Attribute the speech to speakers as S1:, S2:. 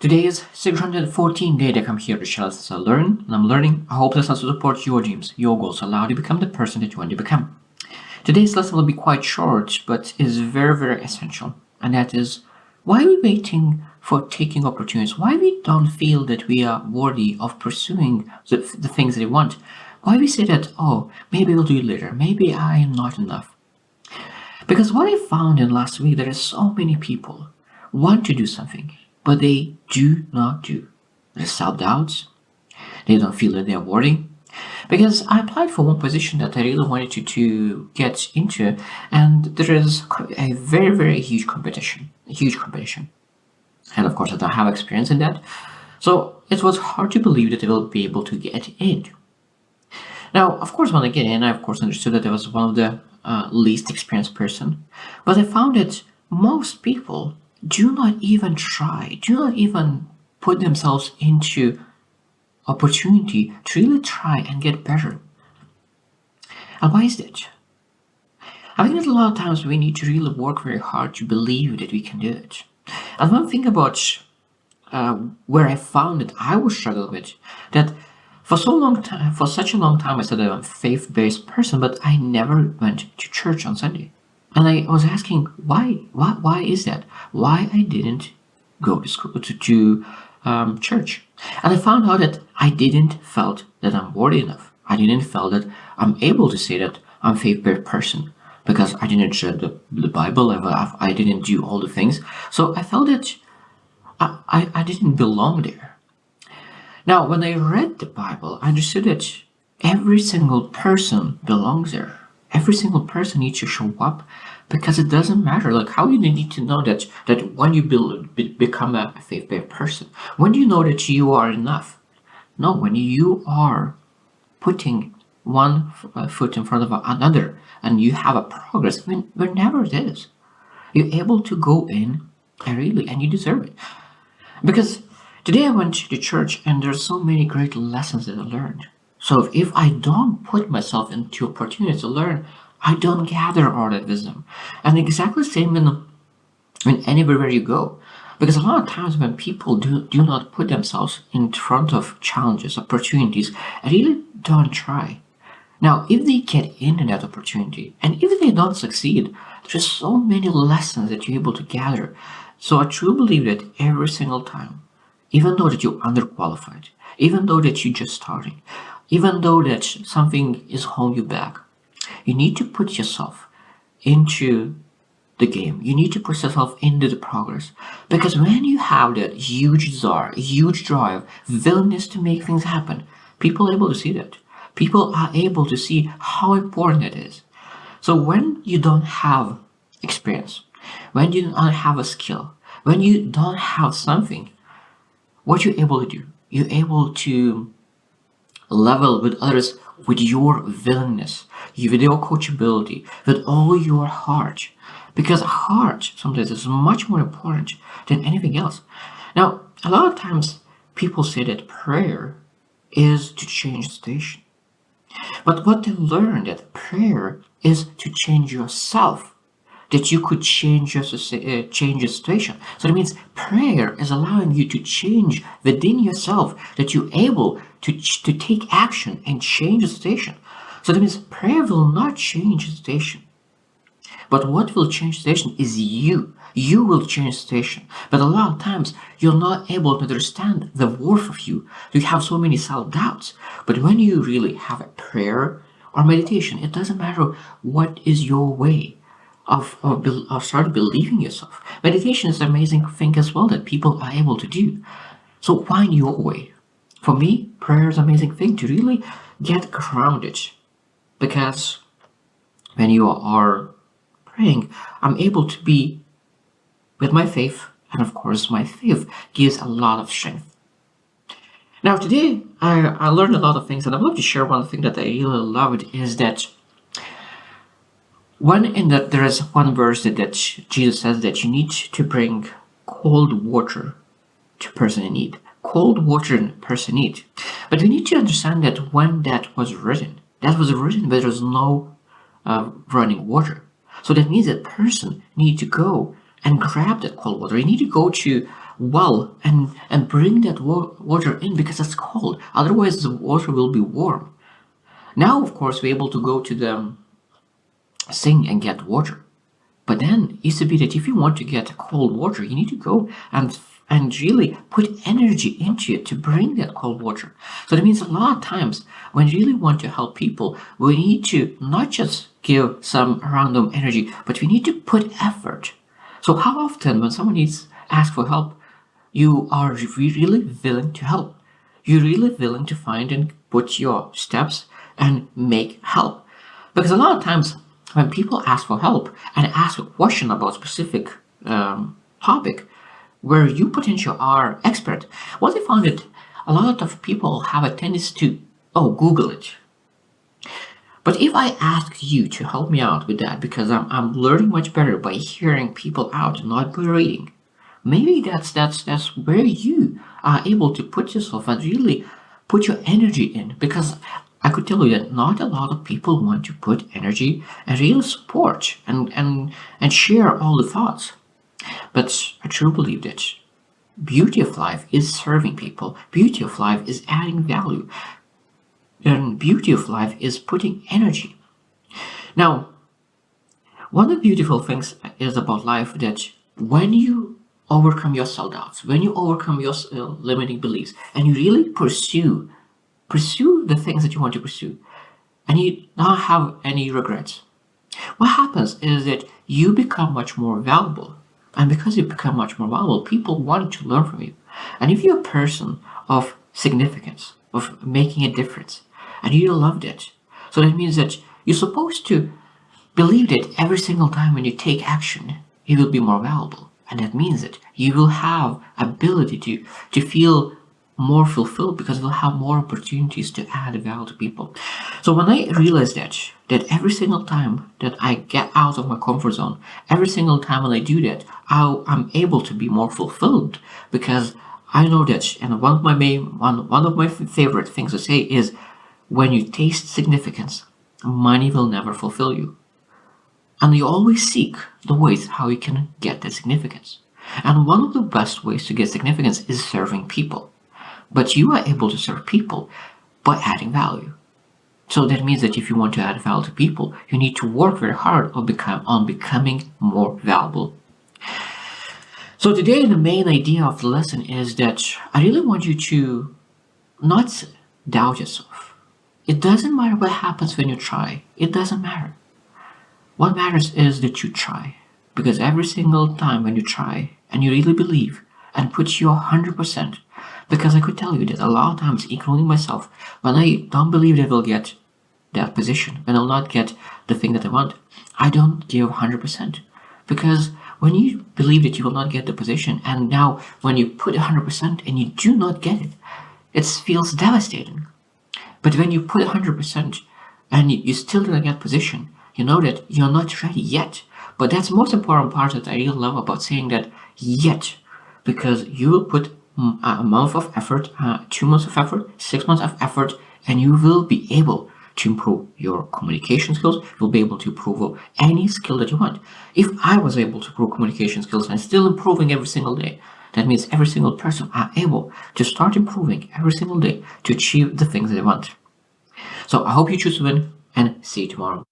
S1: Today is 614 day that I'm here to share as I learn, and I'm learning. I hope this has to support your dreams, your goals, allow you to become the person that you want to become. Today's lesson will be quite short, but is very, very essential. And that is, why are we waiting for taking opportunities? Why we don't feel that we are worthy of pursuing the things that we want? Why we say that, oh, maybe we'll do it later. Maybe I am not enough. Because what I found in last week, there are so many people want to do something, but they do not do. There's self-doubts. They don't feel that they are worthy. Because I applied for one position that I really wanted to get into, and there is a very, very huge competition. A huge competition. And of course, I don't have experience in that. So it was hard to believe that I will be able to get in. Now, of course, when I get in, I of course understood that I was one of the least experienced person. But I found that most people do not even try, do not even put themselves into opportunity to really try and get better. And why is that? I think that a lot of times we need to really work very hard to believe that we can do it. And one thing about where I found that I was struggling with, that for such a long time I said that I'm a faith-based person, but I never went to church on Sunday. And I was asking why is that? Why I didn't go to school to church? And I found out that I didn't felt that I'm worthy enough. I didn't felt that I'm able to say that I'm a faith-based person because I didn't read the Bible. I didn't do all the things. So I felt that I didn't belong there. Now, when I read the Bible, I understood that every single person belongs there. Every single person needs to show up, because it doesn't matter. Like, how you need to know that when you become a faith-based person, when do you know that you are enough? No, when you are putting one foot in front of another and you have a progress, whenever it is, you're able to go in and you deserve it. Because today I went to church and there's so many great lessons that I learned. So if I don't put myself into opportunities to learn, I don't gather all that wisdom. And exactly the same in anywhere where you go. Because a lot of times when people do not put themselves in front of challenges, opportunities, and really don't try. Now, if they get into that opportunity, and if they don't succeed, there's so many lessons that you're able to gather. So I truly believe that every single time, even though that you're underqualified, even though that you're just starting, even though that something is holding you back, you need to put yourself into the game. You need to put yourself into the progress. Because when you have that huge desire, huge drive, willingness to make things happen, people are able to see that. People are able to see how important it is. So when you don't have experience, when you don't have a skill, when you don't have something, what you're able to do, you're able to level with others with your willingness, with your coachability, with all your heart. Because heart sometimes is much more important than anything else. Now, a lot of times people say that prayer is to change the station. But what they learn that prayer is to change yourself, that you could change your situation. So that means prayer is allowing you to change within yourself, that you're able to take action and change the situation. So that means prayer will not change the situation. But what will change the situation is you. You will change the situation. But a lot of times you're not able to understand the worth of you. You have so many self-doubts. But when you really have a prayer or meditation, it doesn't matter what is your way of start believing yourself. Meditation is an amazing thing as well that people are able to do. So find your way. For me, prayer is an amazing thing to really get grounded. Because when you are praying, I'm able to be with my faith. And of course, my faith gives a lot of strength. Now today, I learned a lot of things, and I'd love to share one thing that I really loved is that there is one verse that Jesus says that you need to bring cold water to a person in need. Cold water in person in need. But we need to understand that when that was written where there's no running water. So that means that person need to go and grab that cold water. You need to go to well and bring that water in because it's cold. Otherwise, the water will be warm. Now, of course, we're able to go to the sink and get water. But then it used to be that if you want to get cold water, you need to go and really put energy into it to bring that cold water. So that means a lot of times when you really want to help people, we need to not just give some random energy, but we need to put effort. So how often when someone needs ask for help, you are really willing to help? You're really willing to find and put your steps and make help. Because a lot of times when people ask for help and ask a question about a specific topic where you potentially are expert, what I found that a lot of people have a tendency to, Google it. But if I ask you to help me out with that, because I'm learning much better by hearing people out, not by reading, maybe that's where you are able to put yourself and really put your energy in. Because I could tell you that not a lot of people want to put energy and really support and share all the thoughts. But I truly believe that beauty of life is serving people. Beauty of life is adding value. And beauty of life is putting energy. Now, one of the beautiful things is about life that when you overcome your self-doubts, when you overcome your limiting beliefs, and you really pursue the things that you want to pursue, and you not have any regrets, what happens is that you become much more valuable. And because you become much more valuable, people want to learn from you. And if you're a person of significance, of making a difference, and you loved it, so that means that you're supposed to believe that every single time when you take action, you will be more valuable. And that means that you will have ability to feel more fulfilled because you'll have more opportunities to add value to people. So when I realized that every single time that I get out of my comfort zone, every single time when I do that, I'm able to be more fulfilled because I know that. And one of my favorite things to say is, when you taste significance, money will never fulfill you. And you always seek the ways how you can get that significance. And one of the best ways to get significance is serving people. But you are able to serve people by adding value. So that means that if you want to add value to people, you need to work very hard on becoming more valuable. So today the main idea of the lesson is that I really want you to not doubt yourself. It doesn't matter what happens when you try. It doesn't matter. What matters is that you try. Because every single time when you try and you really believe and put your 100%, because I could tell you that a lot of times, including myself, when I don't believe that I will get that position, when I'll not get the thing that I want, I don't give 100%. Because when you believe that you will not get the position, and now when you put 100% and you do not get it, it feels devastating. But when you put 100% and you still don't get position, you know that you're not ready yet. But that's the most important part that I really love about saying that yet, because you will put a month of effort, 2 months of effort, 6 months of effort, and you will be able to improve your communication skills. You'll be able to improve any skill that you want. If I was able to improve communication skills and still improving every single day, that means every single person are able to start improving every single day to achieve the things that they want. So I hope you choose to win, and see you tomorrow.